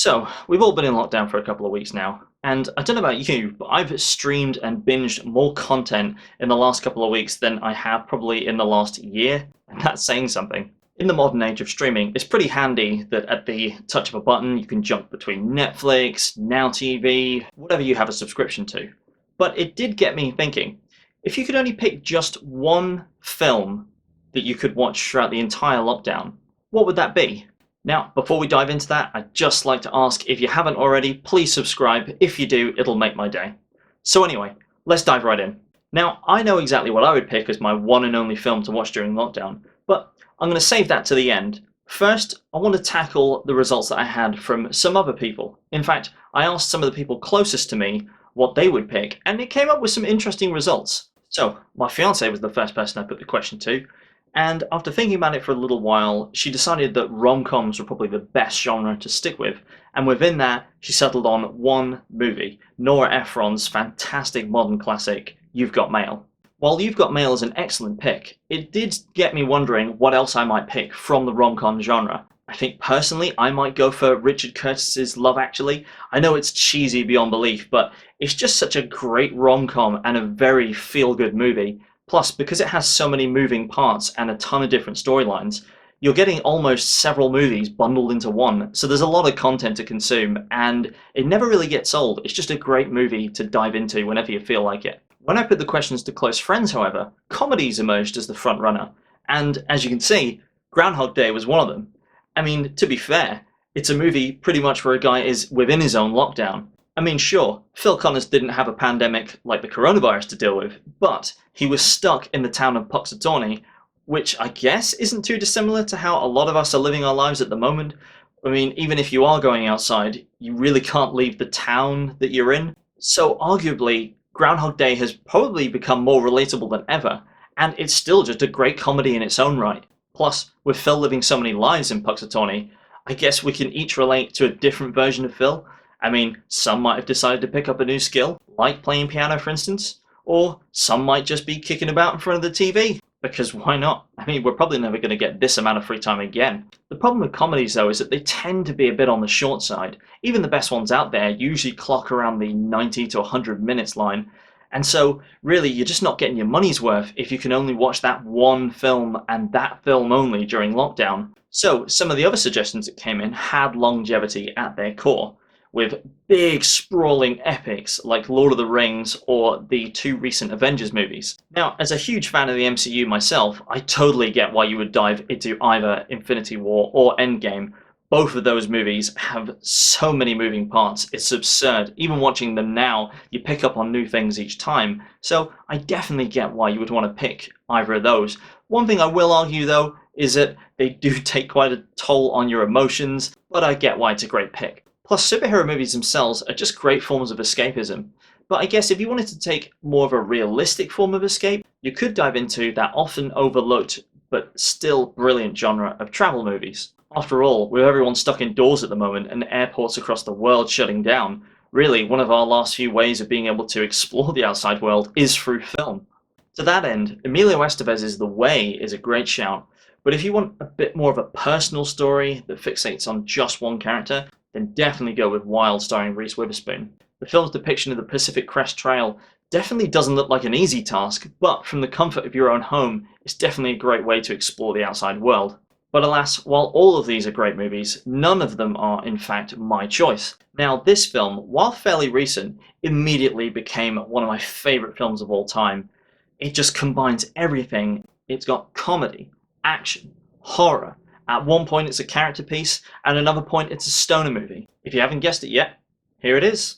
So, we've all been in lockdown for a couple of weeks now, and I don't know about you, but I've streamed and binged more content in the last couple of weeks than I have probably in the last year, and that's saying something. In the modern age of streaming, it's pretty handy that at the touch of a button you can jump between Netflix, Now TV, whatever you have a subscription to. But it did get me thinking, if you could only pick just one film that you could watch throughout the entire lockdown, what would that be? Now, before we dive into that, I'd just like to ask if you haven't already, please subscribe. If you do, it'll make my day. So anyway, let's dive right in. Now, I know exactly what I would pick as my one and only film to watch during lockdown, but I'm going to save that to the end. First, I want to tackle the results that I had from some other people. In fact, I asked some of the people closest to me what they would pick, and it came up with some interesting results. So, my fiance was the first person I put the question to, and after thinking about it for a little while, she decided that rom-coms were probably the best genre to stick with. And within that, she settled on one movie, Nora Ephron's fantastic modern classic, You've Got Mail. While You've Got Mail is an excellent pick, it did get me wondering what else I might pick from the rom-com genre. I think personally I might go for Richard Curtis's Love Actually. I know it's cheesy beyond belief, but it's just such a great rom-com and a very feel-good movie. Plus, because it has so many moving parts and a ton of different storylines, you're getting almost several movies bundled into one, so there's a lot of content to consume, and it never really gets old. It's just a great movie to dive into whenever you feel like it. When I put the questions to close friends, however, comedies emerged as the front runner, and as you can see, Groundhog Day was one of them. I mean, to be fair, it's a movie pretty much where a guy is within his own lockdown. I mean, sure, Phil Connors didn't have a pandemic like the coronavirus to deal with, but he was stuck in the town of Puxatawney, which I guess isn't too dissimilar to how a lot of us are living our lives at the moment. I mean, even if you are going outside, you really can't leave the town that you're in. So arguably, Groundhog Day has probably become more relatable than ever, and it's still just a great comedy in its own right. Plus, with Phil living so many lives in Puxatawney, I guess we can each relate to a different version of Phil. I mean, some might have decided to pick up a new skill, like playing piano for instance, or some might just be kicking about in front of the TV, because why not? I mean, we're probably never going to get this amount of free time again. The problem with comedies though is that they tend to be a bit on the short side. Even the best ones out there usually clock around the 90 to 100 minutes line, and so really you're just not getting your money's worth if you can only watch that one film and that film only during lockdown. So some of the other suggestions that came in had longevity at their core, with big sprawling epics like Lord of the Rings or the two recent Avengers movies. Now, as a huge fan of the MCU myself, I totally get why you would dive into either Infinity War or Endgame. Both of those movies have so many moving parts, it's absurd. Even watching them now, you pick up on new things each time, so I definitely get why you would want to pick either of those. One thing I will argue though is that they do take quite a toll on your emotions, but I get why it's a great pick. Plus, superhero movies themselves are just great forms of escapism. But I guess if you wanted to take more of a realistic form of escape, you could dive into that often overlooked but still brilliant genre of travel movies. After all, with everyone stuck indoors at the moment and airports across the world shutting down, really one of our last few ways of being able to explore the outside world is through film. To that end, Emilio Estevez's The Way is a great shout, but if you want a bit more of a personal story that fixates on just one character, then definitely go with Wild starring Reese Witherspoon. The film's depiction of the Pacific Crest Trail definitely doesn't look like an easy task, but from the comfort of your own home, it's definitely a great way to explore the outside world. But alas, while all of these are great movies, none of them are in fact my choice. Now this film, while fairly recent, immediately became one of my favourite films of all time. It just combines everything. It's got comedy, action, horror. At one point it's a character piece, and another point it's a stoner movie. If you haven't guessed it yet, here it is.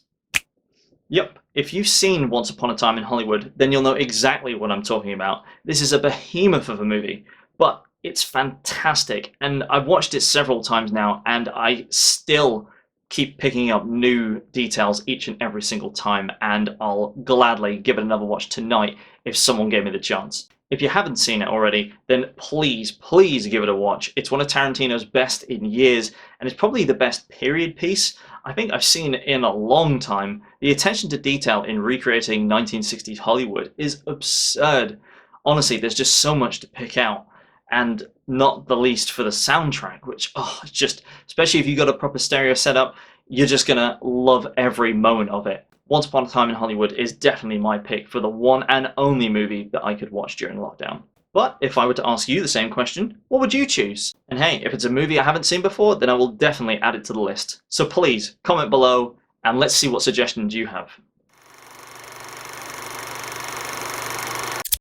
Yep, if you've seen Once Upon a Time in Hollywood, then you'll know exactly what I'm talking about. This is a behemoth of a movie, but it's fantastic, and I've watched it several times now, and I still keep picking up new details each and every single time, and I'll gladly give it another watch tonight if someone gave me the chance. If you haven't seen it already, then please give it a watch. It's one of Tarantino's best in years, and it's probably the best period piece I think I've seen in a long time. The attention to detail in recreating 1960s Hollywood is absurd. Honestly, there's just so much to pick out, and not the least for the soundtrack, which, it's just, especially if you got a proper stereo setup, you're just gonna love every moment of it. Once Upon a Time in Hollywood is definitely my pick for the one and only movie that I could watch during lockdown. But if I were to ask you the same question, what would you choose? And hey, if it's a movie I haven't seen before, then I will definitely add it to the list. So please, comment below and let's see what suggestions you have.